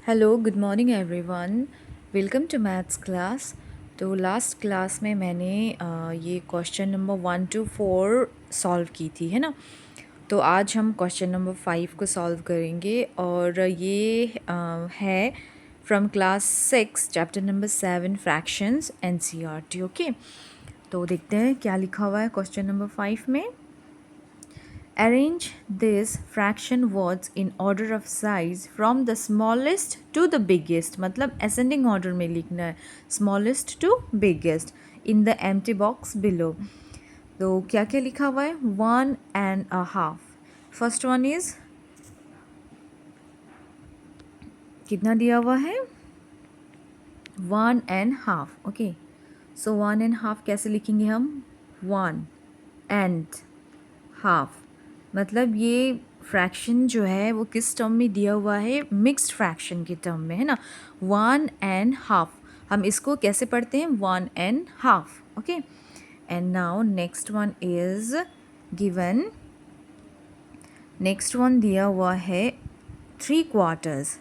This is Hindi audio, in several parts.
Hello good morning everyone. Welcome to maths class. तो लास्ट क्लास में मैंने ये क्वेश्चन नंबर 1 to 4 सॉल्व की थी, है ना। तो आज हम क्वेश्चन नंबर 5 को सॉल्व करेंगे और ये है from class 6 chapter number 7 fractions NCERT. Okay, तो देखते हैं क्या लिखा हुआ है क्वेश्चन नंबर 5 में। Arrange these fraction words in order of size from the smallest to the biggest, मतलब ascending order में लिखना है, smallest to biggest in the empty box below। तो क्या क्या लिखा हुआ है? 1.5। फर्स्ट वन इज कितना दिया हुआ है? 1.5। ओके, सो 1.5 कैसे लिखेंगे हम? 1.5 मतलब ये फ्रैक्शन जो है वो किस टर्म में दिया हुआ है? मिक्स्ड फ्रैक्शन के टर्म में, है ना। 1.5 हम इसको कैसे पढ़ते हैं? 1.5। Okay, and now next one is given. Next one दिया हुआ है 3/4।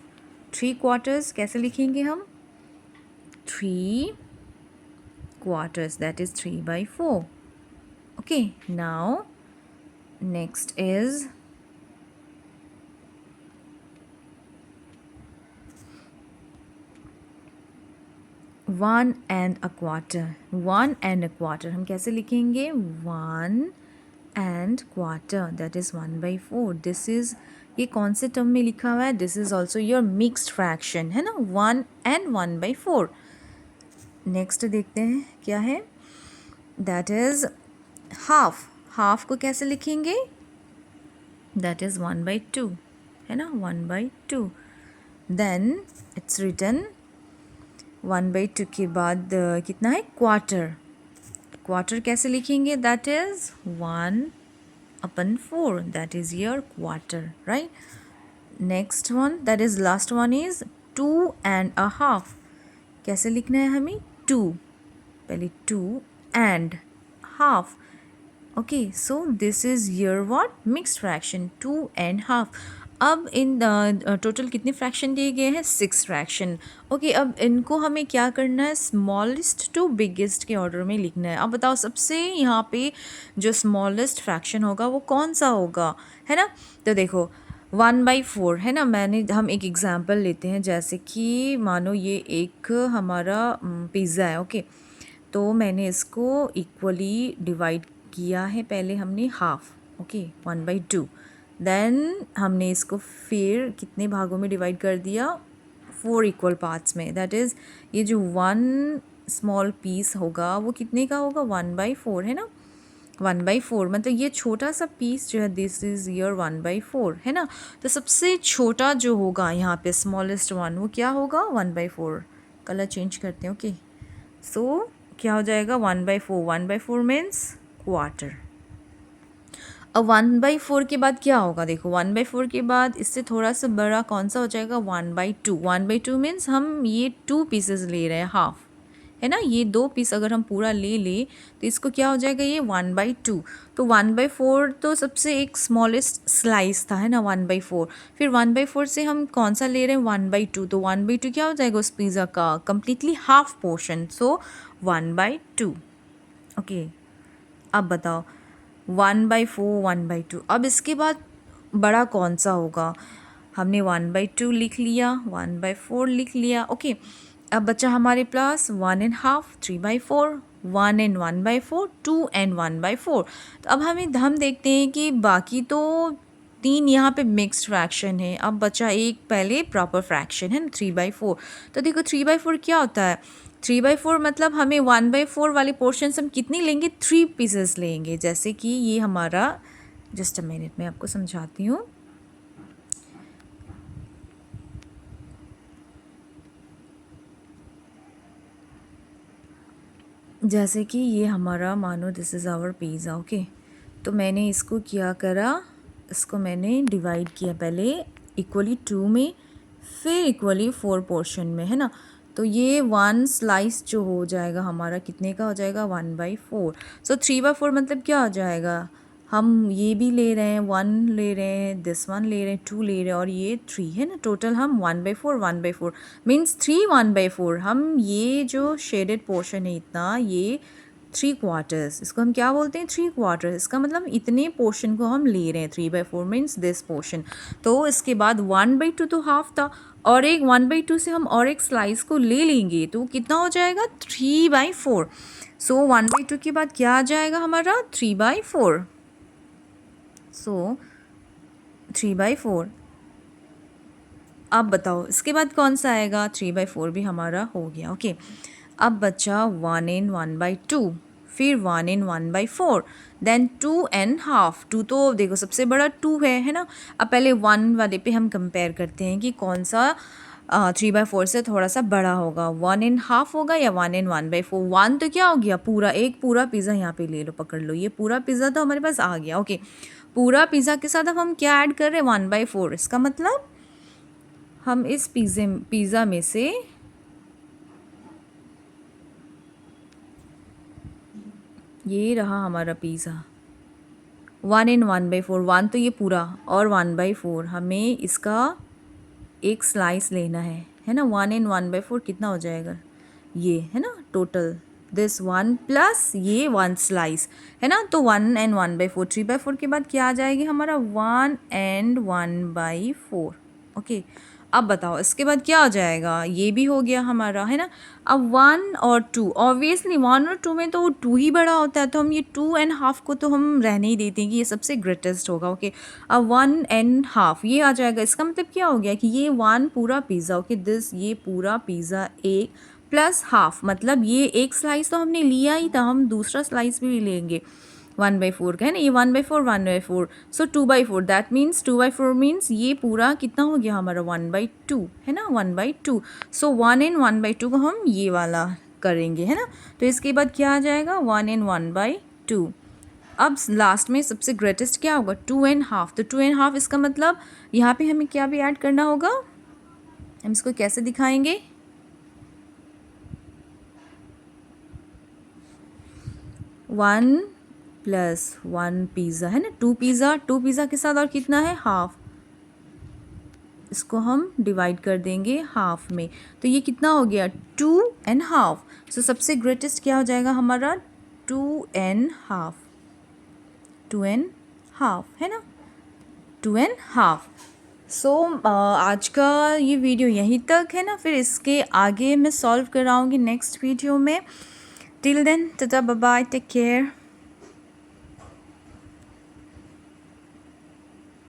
3/4 कैसे लिखेंगे हम? 3/4 that is 3/4। okay, now next is 1.25। 1.25 हम कैसे लिखेंगे? 1.25 that is 1/4। दिस इज, ये कौन से टर्म में लिखा हुआ है? This is also your mixed fraction, है ना। 1 and 1/4। नेक्स्ट देखते हैं क्या है। That is half. हाफ को कैसे लिखेंगे? दैट इज 1/2, है ना, 1/2। देन इट्स रिटन 1/2 के बाद कितना है? क्वार्टर। क्वार्टर कैसे लिखेंगे? That is 1/4, that is your quarter, right. Next one, that is last one is 2.5। कैसे लिखना है हमें? 2, पहले 2 and half। Okay, so this is your what? Mixed fraction, 2.5। अब इन टोटल कितने फ्रैक्शन दिए गए हैं? 6 फ्रैक्शन। ओके, अब इनको हमें क्या करना है? स्मॉलेस्ट टू बिगेस्ट के ऑर्डर में लिखना है। अब बताओ सबसे यहाँ पे जो स्मॉलेस्ट फ्रैक्शन होगा वो कौन सा होगा, है ना। तो देखो 1/4 है ना। हम एक एग्जांपल लेते हैं, जैसे कि मानो ये एक हमारा पिज़्ज़ा है। ओके, तो मैंने इसको इक्वली डिवाइड किया है। पहले हमने हाफ, ओके, 1/2। देन हमने इसको फिर कितने भागों में डिवाइड कर दिया? 4 इक्वल पार्ट्स में। दैट इज़ ये जो 1 स्मॉल पीस होगा वो कितने का होगा? 1/4, है ना। 1/4 मतलब ये छोटा सा पीस जो है, दिस इज़ योर 1/4, है ना। तो सबसे छोटा जो होगा यहाँ पे, स्मॉलेस्ट वन, वो क्या होगा? 1/4। कलर चेंज करते हैं। ओके, सो क्या हो जाएगा? 1/4। 1/4 मीन्स क्वार्टर। अब 1/4 के बाद क्या होगा? देखो 1/4 के बाद इससे थोड़ा सा बड़ा कौन सा हो जाएगा? 1/2। 1/2 मीन्स हम ये 2 पीसेस ले रहे हैं, हाफ, है ना। ये 2 पीस अगर हम पूरा ले ले तो इसको क्या हो जाएगा? ये 1/2। तो 1/4 तो सबसे एक स्मॉलेस्ट स्लाइस था, है ना, 1/4। फिर 1/4 से हम कौन सा ले रहे हैं? 1/2। तो 1/2 क्या हो जाएगा उस पिज़्ज़ा का? कम्प्लीटली हाफ पोर्शन, सो 1/2। ओके, अब बताओ 1/4, 1/2। अब इसके बाद बड़ा कौन सा होगा? हमने 1/2 लिख लिया, 1/4 लिख लिया। ओके, अब बचा हमारे पास 1.5, 3/4, 1 and 1/4, 2 and 1/4। तो अब हम देखते हैं कि बाकी तो 3 यहाँ पे मिक्स्ड फ्रैक्शन है। अब बचा एक पहले प्रॉपर फ्रैक्शन, है ना, 3/4। तो देखो 3/4 क्या होता है? 3/4 मतलब हमें 1/4 वाले पोर्शन हम कितनी लेंगे? 3 पीसेस लेंगे। जैसे कि ये हमारा, जस्ट अ मिनट में आपको समझाती हूँ। जैसे कि ये हमारा, मानो this is our pizza. Okay, तो मैंने इसको क्या करा? इसको मैंने डिवाइड किया पहले इक्वली 2 में, फिर इक्वली 4 पोर्शन में, है ना। तो ये 1 स्लाइस जो हो जाएगा हमारा, कितने का हो जाएगा? 1/4। सो 3/4 मतलब क्या हो जाएगा? हम ये भी ले रहे हैं, 1 ले रहे हैं, दिस 1 ले रहे हैं, 2 ले रहे हैं और ये 3 है ना। टोटल हम 1/4 1/4 मीन्स 3 1/4। हम ये जो शेडेड पोर्शन है इतना, ये 3/4, इसको हम क्या बोलते हैं 3/4। इसका मतलब इतने पोर्शन को हम ले रहे हैं, 3/4 मीन्स दिस पोर्शन। तो इसके बाद 1/2 तो हाफ था और एक 1/2 से हम और एक स्लाइस को ले लेंगे तो कितना हो जाएगा 3/4। सो 1/2 के बाद क्या आ जाएगा हमारा 3/4। सो 3/4। अब बताओ इसके बाद कौन सा आएगा, 3/4 भी हमारा हो गया। ओके, अब बचा 1 and 1/2, फिर 1 and 1/4, देन 2 and half। 2 तो देखो सबसे बड़ा 2 है ना। अब पहले 1 वाले पे हम कंपेयर करते हैं कि कौन सा 3/4 से थोड़ा सा बड़ा होगा, 1 and half होगा या 1 and 1/4। 1 तो क्या हो गया पूरा, एक पूरा पिज़्ज़ा यहाँ पे ले लो, पकड़ लो, ये पूरा पिज़्ज़ा तो हमारे पास आ गया। ओके, पूरा पिज़्ज़ा के साथ अब हम क्या ऐड कर रहे हैं 1/4। इसका मतलब हम इस पिज़्ज़ा में से ये रहा हमारा पिज़्ज़ा 1 and 1/4। 1 तो ये पूरा और 1/4 हमें इसका एक स्लाइस लेना है ना। 1 and 1/4 कितना हो जाएगा, ये है ना टोटल दिस 1 प्लस ये 1 स्लाइस है ना। तो 1 and 1/4, 3/4 के बाद क्या आ जाएगी हमारा 1 and 1/4। ओके, अब बताओ इसके बाद क्या हो जाएगा, ये भी हो गया हमारा है ना। अब 1 और 2, ऑब्वियसली 1 और 2 में तो 2 ही बड़ा होता है, तो हम ये 2 and half को तो हम रहने ही देते हैं कि ये सबसे ग्रेटेस्ट होगा। ओके, अब 1 and half ये आ जाएगा। इसका मतलब क्या हो गया कि ये 1 पूरा पिज़्ज़ा, ओके दिस ये पूरा पिज़्ज़ा एक प्लस हाफ, मतलब ये एक स्लाइस तो हमने लिया ही था, हम दूसरा स्लाइस भी लेंगे 1/4 का है ना। ये 1/4 1/4, सो 2/4, दैट मीन्स 2/4 मीन्स ये पूरा कितना हो गया हमारा 1/2 है ना, 1/2। सो 1 and 1/2 को हम ये वाला करेंगे है ना। तो इसके बाद क्या आ जाएगा 1 and 1/2। अब लास्ट में सबसे ग्रेटेस्ट क्या होगा 2 and half। तो 2 and half इसका मतलब यहाँ पे हमें क्या भी ऐड करना होगा, हम इसको कैसे दिखाएंगे, 1 प्लस 1 पिज़्ज़ा है ना, 2 पिज़्ज़ा के साथ और कितना है हाफ, इसको हम डिवाइड कर देंगे हाफ में, तो ये कितना हो गया 2 and half। सो सबसे ग्रेटेस्ट क्या हो जाएगा हमारा 2 and half, 2 and half है ना, 2 and half। सो आज का ये वीडियो यहीं तक है ना, फिर इसके आगे मैं सॉल्व कराऊंगी नेक्स्ट वीडियो में। Till then tata bye bye, take care.